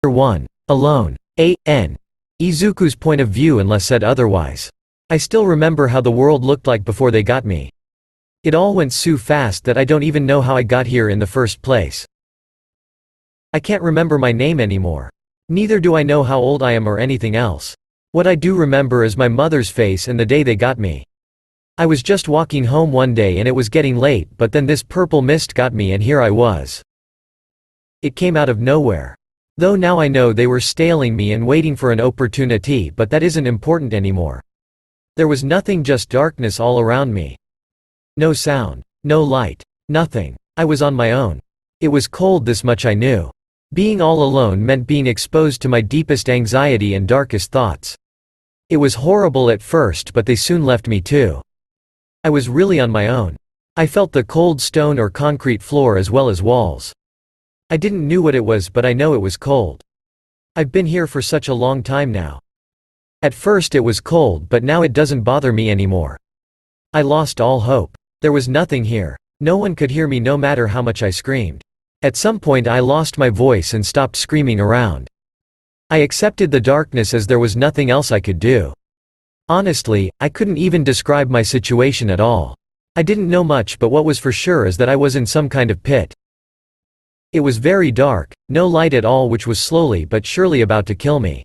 1. Alone. A.N. Izuku's point of view unless said otherwise. I still remember how the world looked like before they got me. It all went so fast that I don't even know how I got here in the first place. I can't remember my name anymore. Neither do I know how old I am or anything else. What I do remember is my mother's face and the day they got me. I was just walking home one day and it was getting late, but then this purple mist got me and here I was. It came out of nowhere. Though now I know they were staling me and waiting for an opportunity, but that isn't important anymore. There was nothing, just darkness all around me. No sound, no light, nothing. I was on my own. It was cold, this much I knew. Being all alone meant being exposed to my deepest anxiety and darkest thoughts. It was horrible at first, but they soon left me too. I was really on my own. I felt the cold stone or concrete floor as well as walls. I didn't know what it was, but I know it was cold. I've been here for such a long time now. At first it was cold, but now it doesn't bother me anymore. I lost all hope. There was nothing here. No one could hear me no matter how much I screamed. At some point I lost my voice and stopped screaming around. I accepted the darkness as there was nothing else I could do. Honestly, I couldn't even describe my situation at all. I didn't know much, but what was for sure is that I was in some kind of pit. It was very dark, no light at all, which was slowly but surely about to kill me.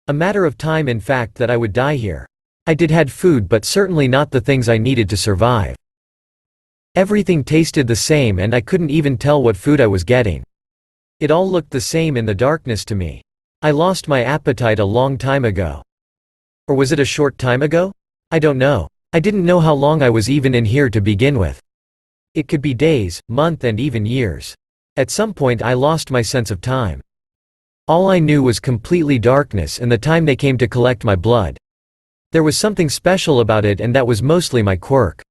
A matter of time, in fact, that I would die here. I did had food, but certainly not the things I needed to survive. Everything tasted the same and I couldn't even tell what food I was getting. It all looked the same in the darkness to me. I lost my appetite a long time ago. Or was it a short time ago? I don't know. I didn't know how long I was even in here to begin with. It could be days, months, and even years. At some point I lost my sense of time. All I knew was completely darkness and the time they came to collect my blood. There was something special about it, and that was mostly my quirk.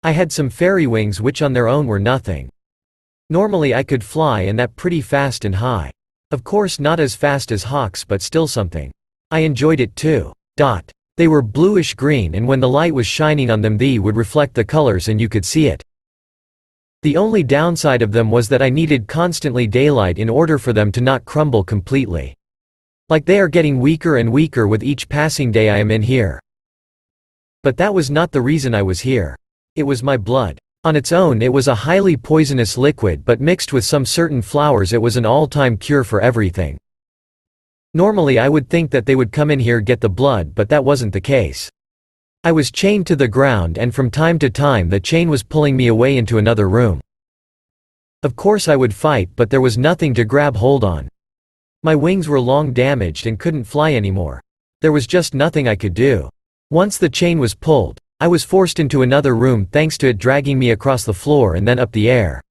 I had some fairy wings which on their own were nothing. Normally I could fly, and that pretty fast and high. Of course not as fast as hawks, but still something. I enjoyed it too. They were bluish green, and when the light was shining on them they would reflect the colors and you could see it. The only downside of them was that I needed constantly daylight in order for them to not crumble completely. Like they are getting weaker and weaker with each passing day I am in here. But that was not the reason I was here. It was my blood. On its own it was a highly poisonous liquid, but mixed with some certain flowers it was an all-time cure for everything. Normally I would think that they would come in here get the blood, but that wasn't the case. I was chained to the ground, and from time to time the chain was pulling me away into another room. Of course I would fight, but there was nothing to grab hold on. My wings were long damaged and couldn't fly anymore. There was just nothing I could do. Once the chain was pulled, I was forced into another room thanks to it dragging me across the floor and then up the air.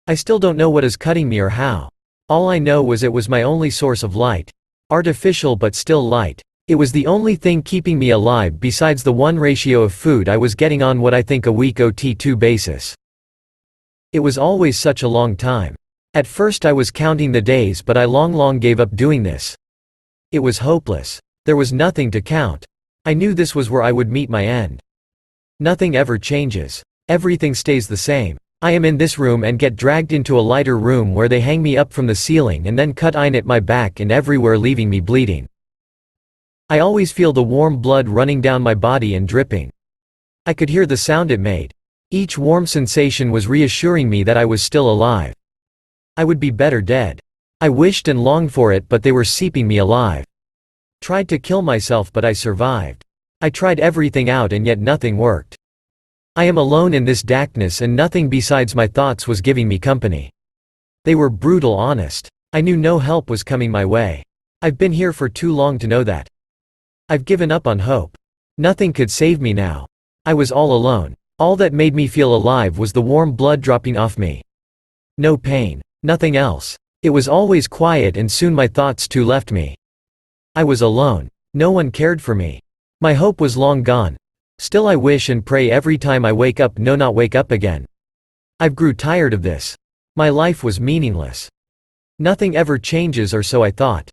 I still don't know what is cutting me or how. All I know was it was my only source of light. Artificial but still light. It was the only thing keeping me alive besides the one ratio of food I was getting on what I think a week OT2 basis. It was always such a long time. At first I was counting the days, but I long gave up doing this. It was hopeless. There was nothing to count. I knew this was where I would meet my end. Nothing ever changes. Everything stays the same. I am in this room and get dragged into a lighter room where they hang me up from the ceiling and then cut iron at my back and everywhere, leaving me bleeding. I always feel the warm blood running down my body and dripping. I could hear the sound it made. Each warm sensation was reassuring me that I was still alive. I would be better dead. I wished and longed for it, but they were seeping me alive. Tried to kill myself, but I survived. I tried everything out and yet nothing worked. I am alone in this darkness and nothing besides my thoughts was giving me company. They were brutal, honest. I knew no help was coming my way. I've been here for too long to know that. I've given up on hope. Nothing could save me now. I was all alone. All that made me feel alive was the warm blood dropping off me. No pain. Nothing else. It was always quiet, and soon my thoughts too left me. I was alone. No one cared for me. My hope was long gone. Still I wish and pray every time I wake up, no, not wake up again. I've grew tired of this. My life was meaningless. Nothing ever changes, or so I thought.